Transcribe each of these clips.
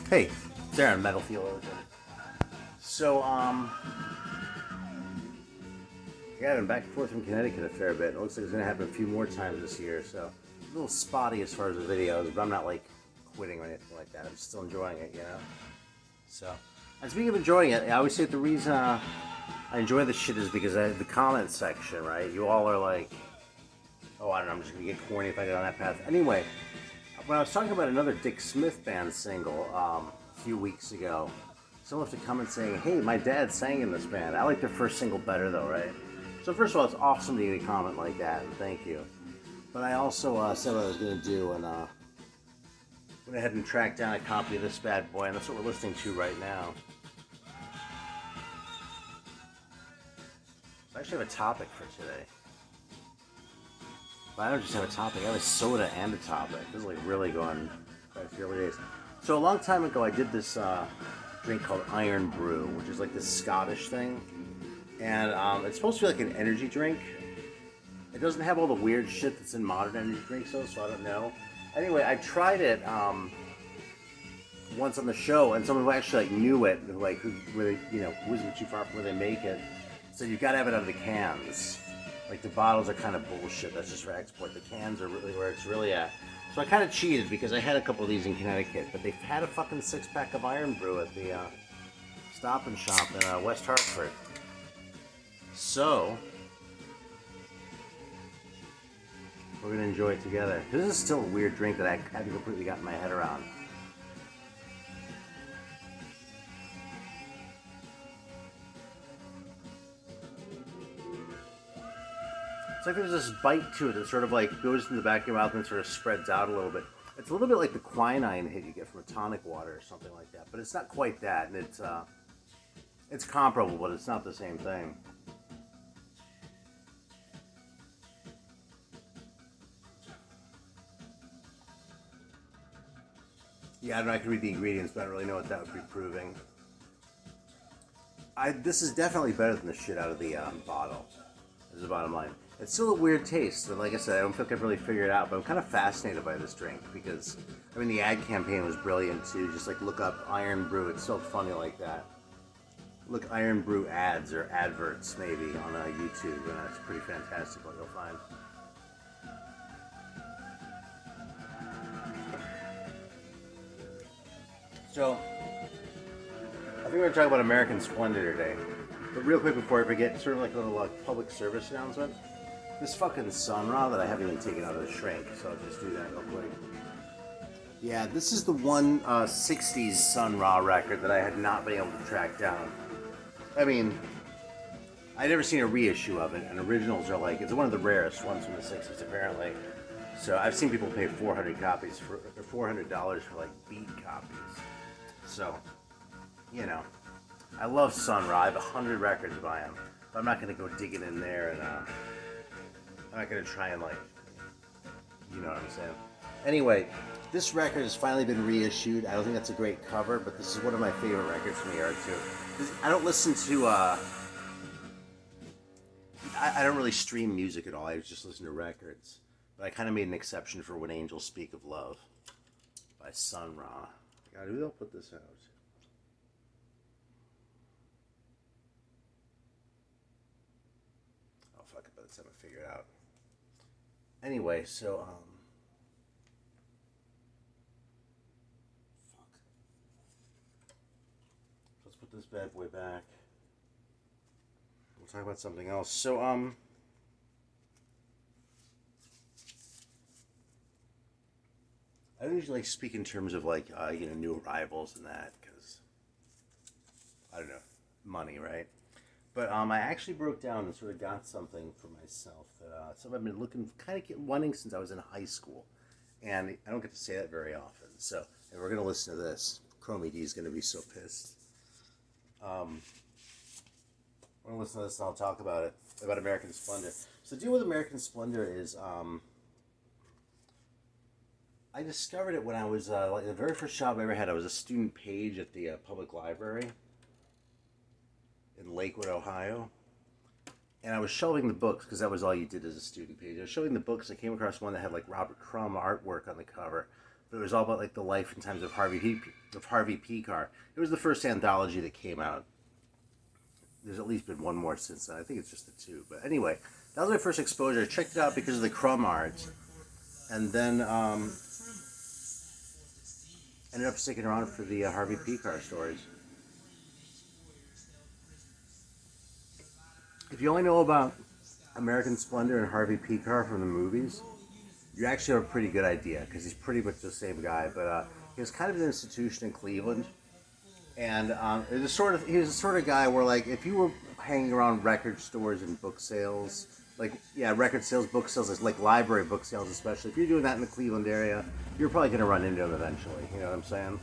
Hey, it's Aaron, Metal Theologian. So, yeah, I've been back and forth from Connecticut a fair bit. It looks like it's going to happen a few more times this year, so a little spotty as far as the videos, but I'm not like quitting or anything like that. I'm still enjoying it, you know? So, and speaking of enjoying it, I always say the reason I enjoy this shit is because the comment section, right? You all are like, oh, I don't know, I'm just going to get corny if I get on that path. Anyway, when I was talking about another Dick Smith band single a few weeks ago, someone left a comment saying, hey, my dad sang in this band. I like their first single better though, right? So first of all, it's awesome to get a comment like that, and thank you. But I also said what I was going to do, and went ahead and tracked down a copy of this bad boy, and that's what we're listening to right now. So I actually have a topic for today. But I don't just have a topic, I have a soda and a topic. This is like really going quite a few days. So a long time ago, I did this drink called Iron Brew, which is like this Scottish thing. And it's supposed to be like an energy drink. It doesn't have all the weird shit that's in modern energy drinks, though, so I don't know. Anyway, I tried it once on the show, and someone who actually like knew it, like who really, wasn't too far from where they make it, said you gotta have it out of the cans. Like the bottles are kind of bullshit. That's just for export. The cans are really where it's really at. So I kind of cheated because I had a couple of these in Connecticut, but they had a fucking 6-pack of Iron Brew at the Stop and Shop in West Hartford. So we're gonna enjoy it together. This is still a weird drink that I haven't completely gotten my head around. It's like there's this bite to it that sort of like goes in the back of your mouth and sort of spreads out a little bit. It's a little bit like the quinine hit you get from a tonic water or something like that, but it's not quite that, and it's comparable, but it's not the same thing. Yeah, I don't know, I can read the ingredients, but I don't really know what that would be proving. This is definitely better than the shit out of the bottle, is the bottom line. It's still a weird taste, and like I said, I don't feel like I've really figured it out, but I'm kind of fascinated by this drink because, I mean, the ad campaign was brilliant too. Just like look up Iron Brew, it's so funny like that. Look Iron Brew ads or adverts maybe on YouTube, and that's pretty fantastic what you'll find. So, I think we're going to talk about American Splendor today. But real quick before I forget, sort of like a little public service announcement. This fucking Sun Ra that I haven't even taken out of the shrink, so I'll just do that real quick. Yeah, this is the one 60s Sun Ra record that I had not been able to track down. I mean, I'd never seen a reissue of it, and originals are like, it's one of the rarest ones from the 60s apparently. So I've seen people pay $400 for like beat copies. So, I love Sun Ra. I have 100 records by him, but I'm not gonna go digging in there, and I'm not gonna try and like, you know what I'm saying. Anyway, this record has finally been reissued. I don't think that's a great cover, but this is one of my favorite records from the era too. I don't listen to. I don't really stream music at all. I just listen to records. But I kind of made an exception for When Angels Speak of Love by Sun Ra. God, who they'll put this out? Oh fuck it, by the time I figure it out. Anyway, so fuck. Let's put this bad boy back. We'll talk about something else. So I don't usually speak in terms of like new arrivals and that because I don't know, money, right? But I actually broke down and sort of got something for myself that something I've been looking, kind of wanting since I was in high school, and I don't get to say that very often. So and we're gonna listen to this. Chromie D is gonna be so pissed. We're gonna listen to this and I'll talk about it about American Splendor. So the deal with American Splendor is I discovered it when I was like the very first job I ever had. I was a student page at the public library in Lakewood, Ohio, and I was shelving the books because that was all you did as a student page. I was shelving the books. I came across one that had like Robert Crumb artwork on the cover. but it was all about like the life and times of Harvey Pekar. It was the first anthology that came out. There's at least been one more since then. I think it's just the two. But anyway, that was my first exposure. I checked it out because of the Crumb art, and then ended up sticking around for the Harvey Pekar stories. If you only know about American Splendor and Harvey Pekar from the movies, you actually have a pretty good idea because he's pretty much the same guy. But he was kind of an institution in Cleveland, and he was the sort of guy where, like, if you were hanging around record stores and book sales, record sales, book sales, like library book sales especially, if you're doing that in the Cleveland area, you're probably going to run into him eventually. You know what I'm saying?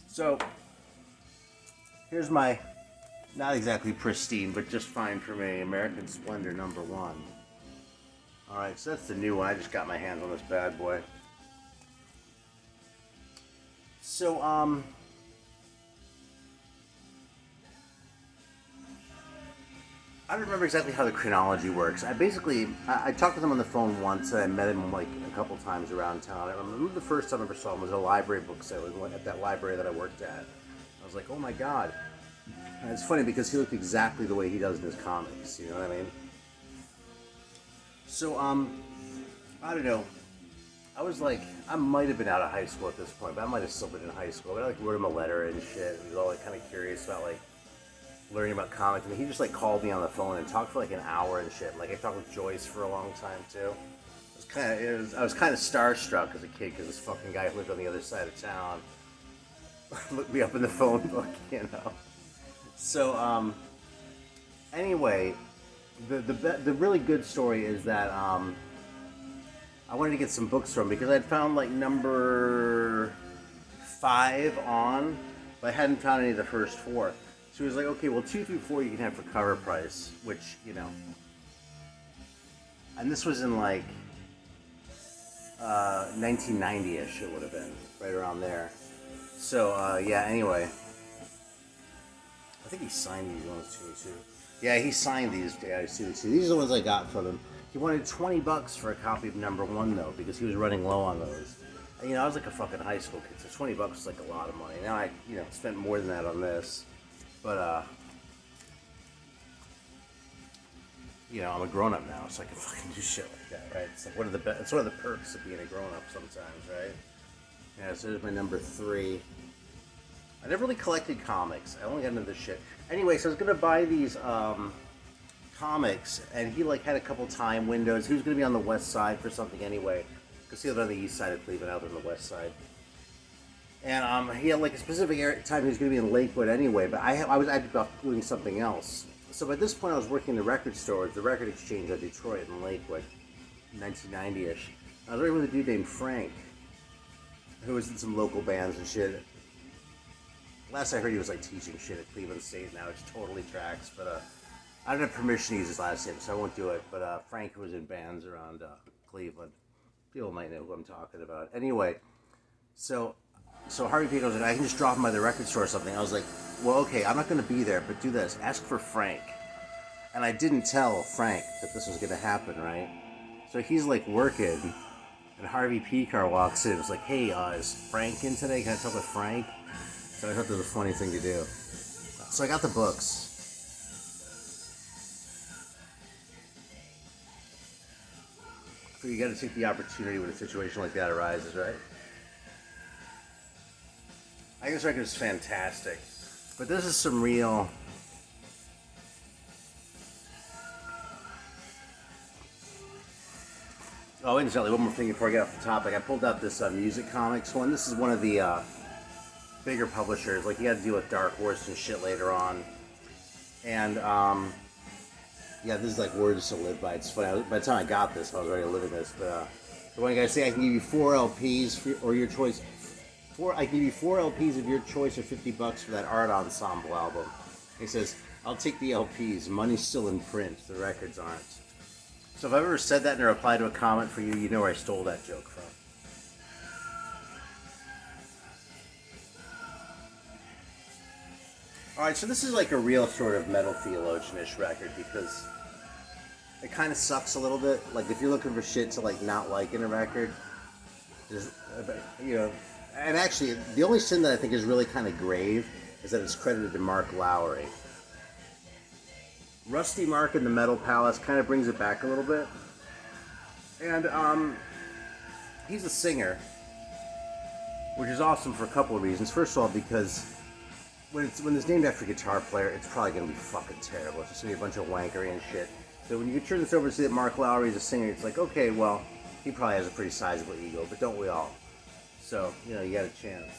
So here's my, not exactly pristine, but just fine for me, American Splendor #1. Alright, so that's the new one. I just got my hands on this bad boy. So, I don't remember exactly how the chronology works. I talked with him on the phone once, and I met him like a couple times around town. I remember the first time I ever saw him was at a library book sale at that library that I worked at. I was like, oh my god. And it's funny because he looked exactly the way he does in his comics, you know what I mean? So, I don't know. I was like, I might have been out of high school at this point, but I might have still been in high school. But I like wrote him a letter and shit. He was all like kind of curious about like learning about comics. And he just like called me on the phone and talked for like an hour and shit. Like I talked with Joyce for a long time too. I was kind of starstruck as a kid because this fucking guy who lived on the other side of town looked me up in the phone book, you know. So anyway, the really good story is that I wanted to get some books from him because I'd found like number 5 on, but I hadn't found any of the first 4. So he was like, okay, well 2 through 4 you can have for cover price, which, you know. And this was in like 1990-ish, it would have been, right around there. So, yeah, anyway. I think he signed these ones too. Yeah, he signed these. Yeah, I see. These are the ones I got from him. He wanted $20 for a copy of #1 though, because he was running low on those. And, you know, I was like a fucking high school kid, so $20 was like a lot of money. Now I, you know, spent more than that on this, but you know, I'm a grown up now, so I can fucking do shit like that, right? It's like it's one of the perks of being a grown up sometimes, right? Yeah. So there's my number 3. I never really collected comics. I only got into this shit. Anyway, so I was gonna buy these comics, and he like had a couple time windows. He was gonna be on the west side for something anyway, because he lived on the east side of Cleveland, out on the west side. And he had like a specific time he was gonna be in Lakewood anyway. But I was doing something else. So by this point, I was working in the record store, the record exchange at Detroit in Lakewood, 1990-ish. I was working with a dude named Frank, who was in some local bands and shit. Last I heard, he was like teaching shit at Cleveland State now, which totally tracks. But I don't have permission to use his last name, so I won't do it. But Frank was in bands around Cleveland. People might know who I'm talking about. Anyway, so Harvey Pekar was like, I can just drop him by the record store or something. I was like, well, okay, I'm not going to be there, but do this. Ask for Frank. And I didn't tell Frank that this was going to happen, right? So he's like working, and Harvey Pekar walks in. It's like, hey, is Frank in today? Can I talk with Frank? So I thought that was a funny thing to do. So I got the books. So you got to take the opportunity when a situation like that arises, right? I think this record is fantastic. But this is some real... Oh, incidentally, one more thing before I get off the topic. I pulled out this music comics one. This is one of the bigger publishers. Like, you got to deal with Dark Horse and shit later on. And, yeah, this is like words to live by. It's funny. By the time I got this, I was already living this. But the one guy say, I can give you 4 LPs or your choice. I give you 4 LPs of your choice or $50 for that art ensemble album. He says, I'll take the LPs. Money's still in print. The records aren't. So if I've ever said that in a reply to a comment for you, you know where I stole that joke from. Alright, so this is like a real sort of metal theologian-ish record because it kind of sucks a little bit. Like if you're looking for shit to like not like in a record, just you know. And actually, the only sin that I think is really kind of grave is that it's credited to Mark Lowry. Rusty Mark in the Metal Palace kind of brings it back a little bit. And he's a singer, which is awesome for a couple of reasons. First of all, because when it's named after a guitar player, it's probably going to be fucking terrible. It's just going to be a bunch of wankery and shit. So when you turn this over to see that Mark Lowry is a singer, it's like, okay, well, he probably has a pretty sizable ego, but don't we all? So, you know, you got a chance.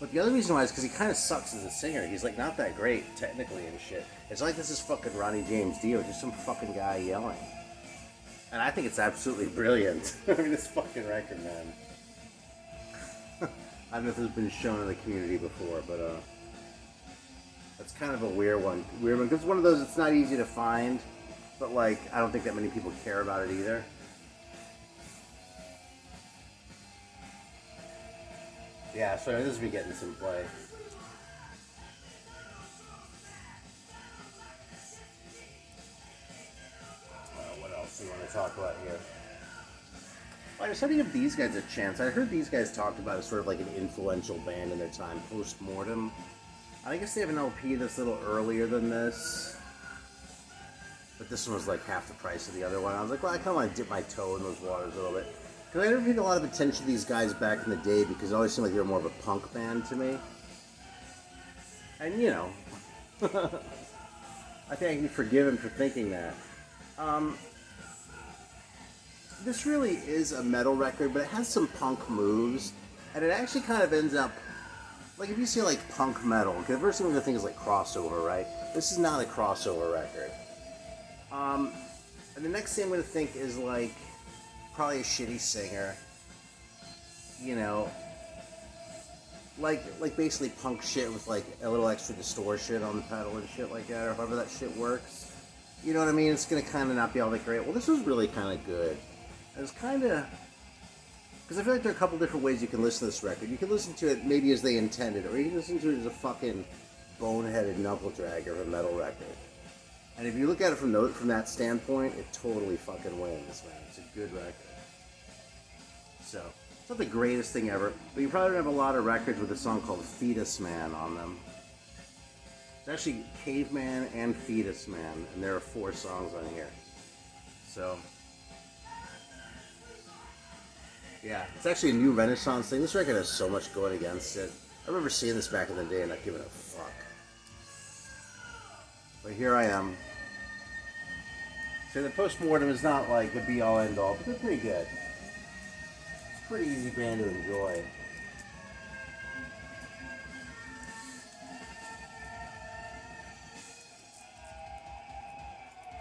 But the other reason why is because he kind of sucks as a singer. He's like not that great technically and shit. It's like this is fucking Ronnie James Dio, just some fucking guy yelling. And I think it's absolutely brilliant. I mean, this fucking record, man. I don't know if this has been shown in the community before, but that's kind of a weird one. Because it's one of those, it's not easy to find, but like, I don't think that many people care about it either. Yeah, so this will be getting some play. What else do you want to talk about here? I just had to give these guys a chance. I heard these guys talked about as sort of like an influential band in their time, Post-Mortem. I guess they have an LP that's a little earlier than this. But this one was like half the price of the other one. I was like, well, I kind of want to dip my toe in those waters a little bit. Because I never paid a lot of attention to these guys back in the day because it always seemed like they were more of a punk band to me. And, you know, I think I can be forgiven for thinking that. This really is a metal record, but it has some punk moves. And it actually kind of ends up, like if you see like punk metal, because the first thing we're going to think is like crossover, right? This is not a crossover record. And the next thing I'm going to think is like, probably a shitty singer, you know, like basically punk shit with like a little extra distortion on the pedal and shit like that, or however that shit works. You know what I mean? It's gonna kind of not be all that great. Well, this was really kind of good. It's kind of, because I feel like there are a couple different ways you can listen to this record. You can listen to it maybe as they intended, or you can listen to it as a fucking boneheaded knuckle dragger of a metal record. And if you look at it from that standpoint, it totally fucking wins, man. It's a good record. So, it's not the greatest thing ever, but you probably don't have a lot of records with a song called Fetus Man on them. It's actually Caveman and Fetus Man, and there are 4 songs on here. So, yeah, it's actually a new Renaissance thing. This record has so much going against it. I remember seeing this back in the day and not giving a fuck. But here I am. So the Post-Mortem is not like the be-all end-all, but they're pretty good. It's a pretty easy band to enjoy.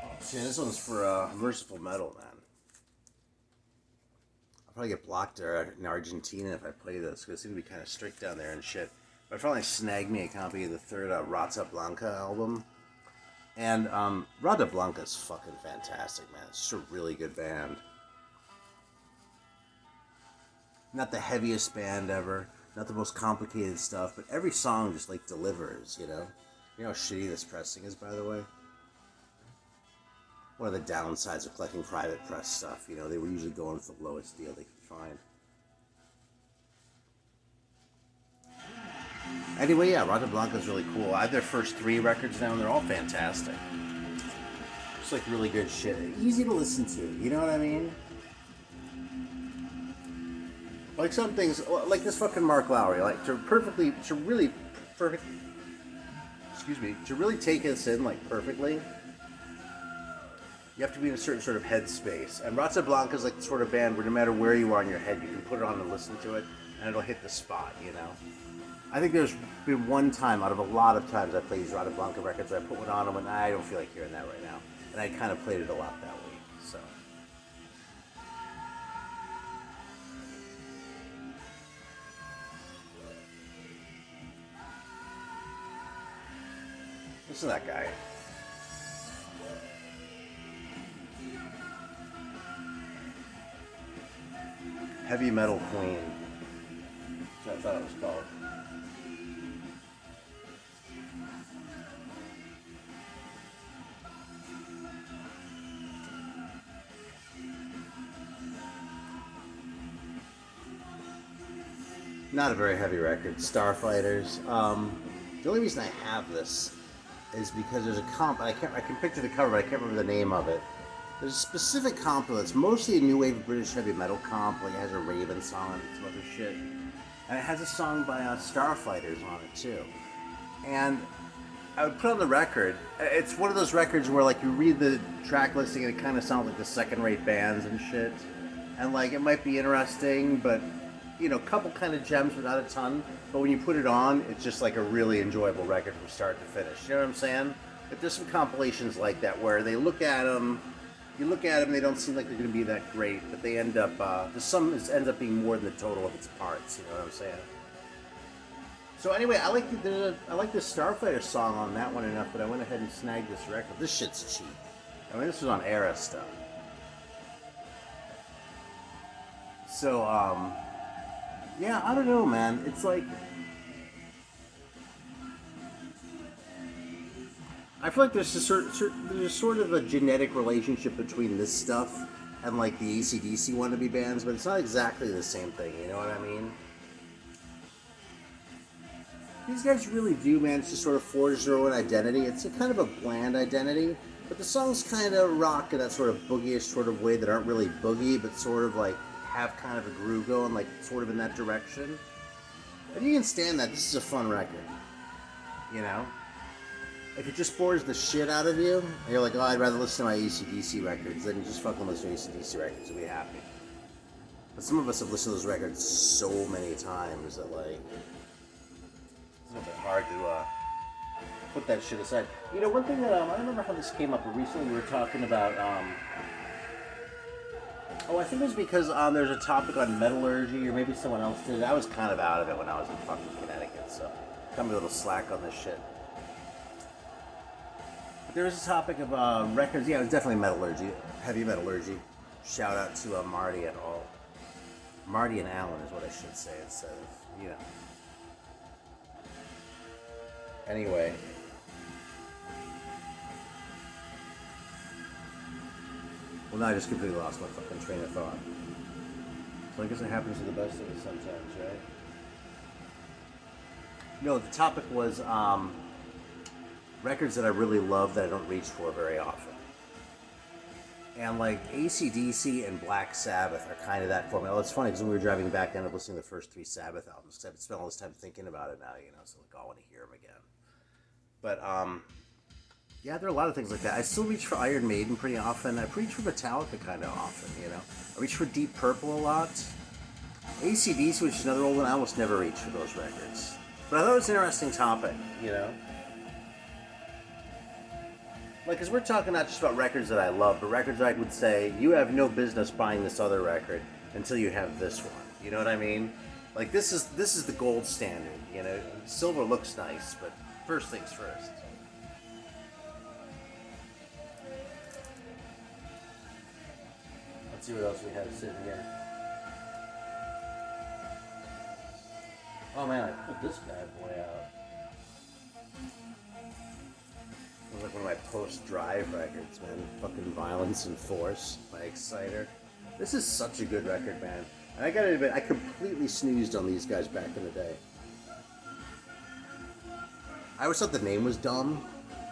Oh shit, this one's for Merciful Metal, man. I'll probably get blocked there in Argentina if I play this, because it's going to be kind of strict down there and shit. But I finally snagged me a copy of the third Rata Blanca album. And Rata Blanca's fucking fantastic, man. It's just a really good band. Not the heaviest band ever, not the most complicated stuff, but every song just like delivers, you know? You know how shitty this pressing is, by the way? One of the downsides of collecting private press stuff, you know, they were usually going for the lowest deal they could find. Anyway, yeah, Rata Blanca's really cool. I have their first 3 records now, and they're all fantastic. Just like really good shit. Easy to listen to, you know what I mean? Like some things, like this fucking Mark Lowry, like to really take this in like perfectly, you have to be in a certain sort of headspace. And Rata Blanca's like the sort of band where no matter where you are in your head, you can put it on and listen to it, and it'll hit the spot, you know? I think there's been one time out of a lot of times I played these Rata Blanca records where I put one on and went, I don't feel like hearing that right now. And I kind of played it a lot that week, so. Listen to that guy. Heavy Metal Queen. That's what I thought it was called. Not a very heavy record. Starfighters. The only reason I have this is because there's a comp, and I can picture the cover, but I can't remember the name of it. There's a specific comp that's mostly a new wave British heavy metal comp. Like it has a Raven song and some other shit, and it has a song by Starfighters on it too. And I would put on the record. It's one of those records where like you read the track listing and it kind of sounds like the second-rate bands and shit, and like it might be interesting, but you know, a couple kind of gems, but not a ton. But when you put it on, it's just like a really enjoyable record from start to finish. You know what I'm saying? If there's some compilations like that where they look at them, you look at them, they don't seem like they're going to be that great, but they end up, there's some that ends up being more than the total of its parts. You know what I'm saying? So anyway, I like the Starfighter song on that one enough that I went ahead and snagged this record. This shit's cheap. I mean, this was on Era stuff. So, yeah, I don't know, man. It's like, I feel like there's sort of a genetic relationship between this stuff and like the AC/DC wannabe bands, but it's not exactly the same thing. You know what I mean? These guys really do manage to sort of forge their own identity. It's a kind of a bland identity, but the songs kind of rock in that sort of boogie-ish sort of way that aren't really boogie, but sort of like have kind of a groove going, like sort of in that direction. And you can stand that. This is a fun record, you know? If it just bores the shit out of you, and you're like, oh, I'd rather listen to my AC/DC records, then you just fucking listen to AC/DC records and be happy. But some of us have listened to those records so many times that like, it's a little bit hard to put that shit aside. You know, one thing that, I don't remember how this came up, but recently we were talking about, I think it was because there's a topic on metallurgy, or maybe someone else did it. I was kind of out of it when I was in fucking Connecticut, so cut me a little slack on this shit. But there was a topic of records. Yeah, it was definitely metallurgy, heavy metallurgy. Shout out to Marty and all. Marty and Alan is what I should say instead of, you know. Anyway. Well, now I just completely lost my fucking train of thought. So I guess it happens to the best of us sometimes, right? No, the topic was records that I really love that I don't reach for very often. And like AC/DC and Black Sabbath are kind of that for me. Well, it's funny because when we were driving back, I ended up listening to the first 3 Sabbath albums. I've spent all this time thinking about it now, you know, so like, oh, I want to hear them again. But, yeah, there are a lot of things like that. I still reach for Iron Maiden pretty often. I reach for Metallica kind of often, you know. I reach for Deep Purple a lot. AC/DC, which is another old one, I almost never reach for those records. But I thought it was an interesting topic, you know. Like, because we're talking not just about records that I love, but records that I would say, you have no business buying this other record until you have this one. You know what I mean? Like, this is the gold standard, you know. Silver looks nice, but first things first. Let's see what else we have sitting here. Oh man, I pulled this bad boy out. It was like one of my post-drive records, man. Fucking Violence and Force by Exciter. This is such a good record, man. And I gotta admit, I completely snoozed on these guys back in the day. I always thought the name was dumb.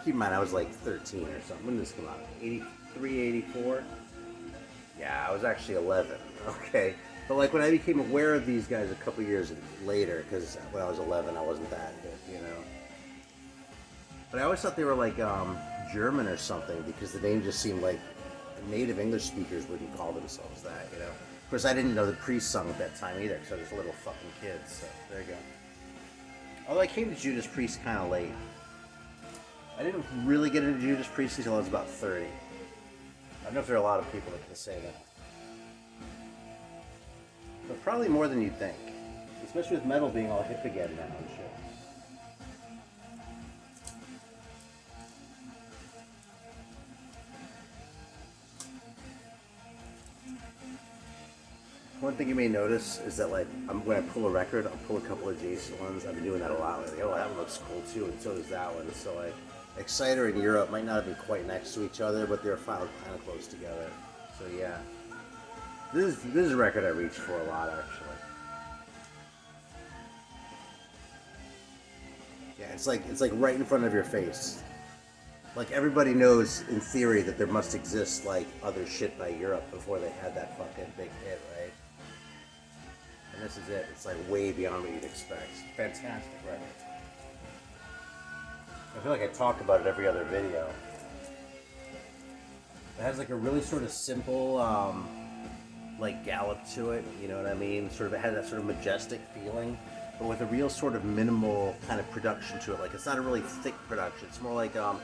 Keep in mind, I was like 13 or something. When did this come out? 83, 84? Yeah, I was actually 11. Okay. But like when I became aware of these guys a couple years later, because when I was 11, I wasn't that good, you know. But I always thought they were like German or something, because the name just seemed like native English speakers wouldn't call themselves that, you know. Of course, I didn't know the Priest song at that time either, because I was a little fucking kid, so there you go. Although I came to Judas Priest kind of late. I didn't really get into Judas Priest until I was about 30. I don't know if there are a lot of people that can say that. But probably more than you'd think. Especially with metal being all hip again now and shit. One thing you may notice is that like when I pull a record, I'll pull a couple of adjacent ones. I've been doing that a lot. Like, oh, that one looks cool too, and so does that one. So like, Exciter and Europe might not have been quite next to each other, but they're filed kind of close together. So yeah, this is a record I reach for a lot actually. it's like right in front of your face. Like everybody knows in theory that there must exist like other shit by Europe before they had that fucking big hit, right? And this is it. It's like way beyond what you'd expect. Fantastic record. I feel like I talk about it every other video. It has like a really sort of simple, like gallop to it. You know what I mean? Sort of, it has that sort of majestic feeling, but with a real sort of minimal kind of production to it. Like it's not a really thick production. It's more like a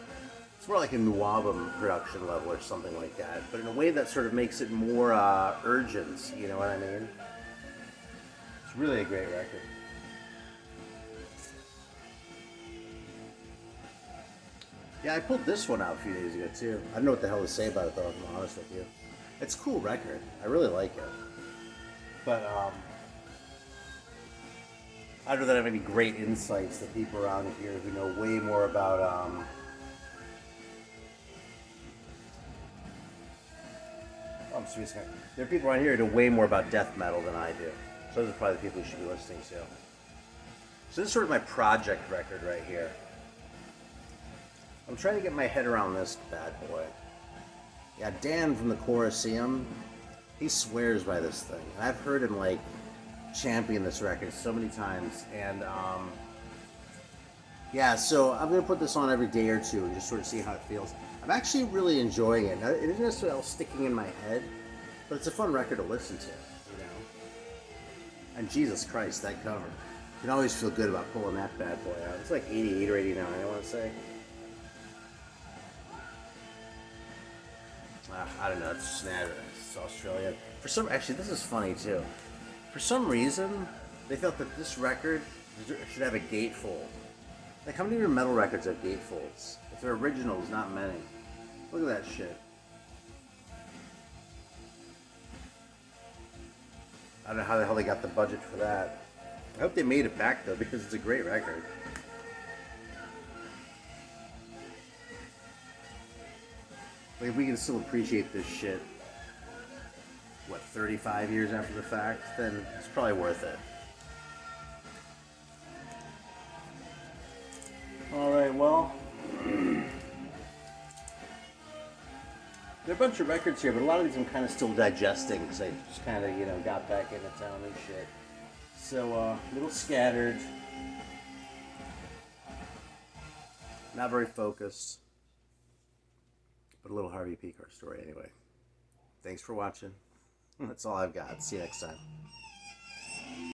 Nuabum production level or something like that. But in a way that sort of makes it more urgent. You know what I mean? It's really a great record. Yeah, I pulled this one out a few days ago too. I don't know what the hell to say about it though, if I'm honest with you. It's a cool record. I really like it. But I don't know that I have any great insights. The people around here who know way more about I'm serious. There are people around here who know way more about death metal than I do. So those are probably the people you should be listening to. So this is sort of my project record right here. I'm trying to get my head around this bad boy. Yeah, Dan from the Colosseum, he swears by this thing. And I've heard him like champion this record so many times. And yeah, so I'm gonna put this on every day or two and just sort of see how it feels. I'm actually really enjoying it. Now, it isn't necessarily all sticking in my head, but it's a fun record to listen to, you know. And Jesus Christ, that cover. You can always feel good about pulling that bad boy out. It's like 88 or 89, I want to say. I don't know, it's Australian. Actually, this is funny too. For some reason, they felt that this record should have a gatefold. Like, how many of your metal records have gatefolds? If they're originals, not many. Look at that shit. I don't know how the hell they got the budget for that. I hope they made it back though, because it's a great record. Like, if we can still appreciate this shit, what, 35 years after the fact, then it's probably worth it. Alright, well, there are a bunch of records here, but a lot of these I'm kind of still digesting, because I just kind of, you know, got back into town and shit. So, a little scattered. Not very focused. But a little Harvey Pekar story anyway. Thanks for watching. That's all I've got. See you next time.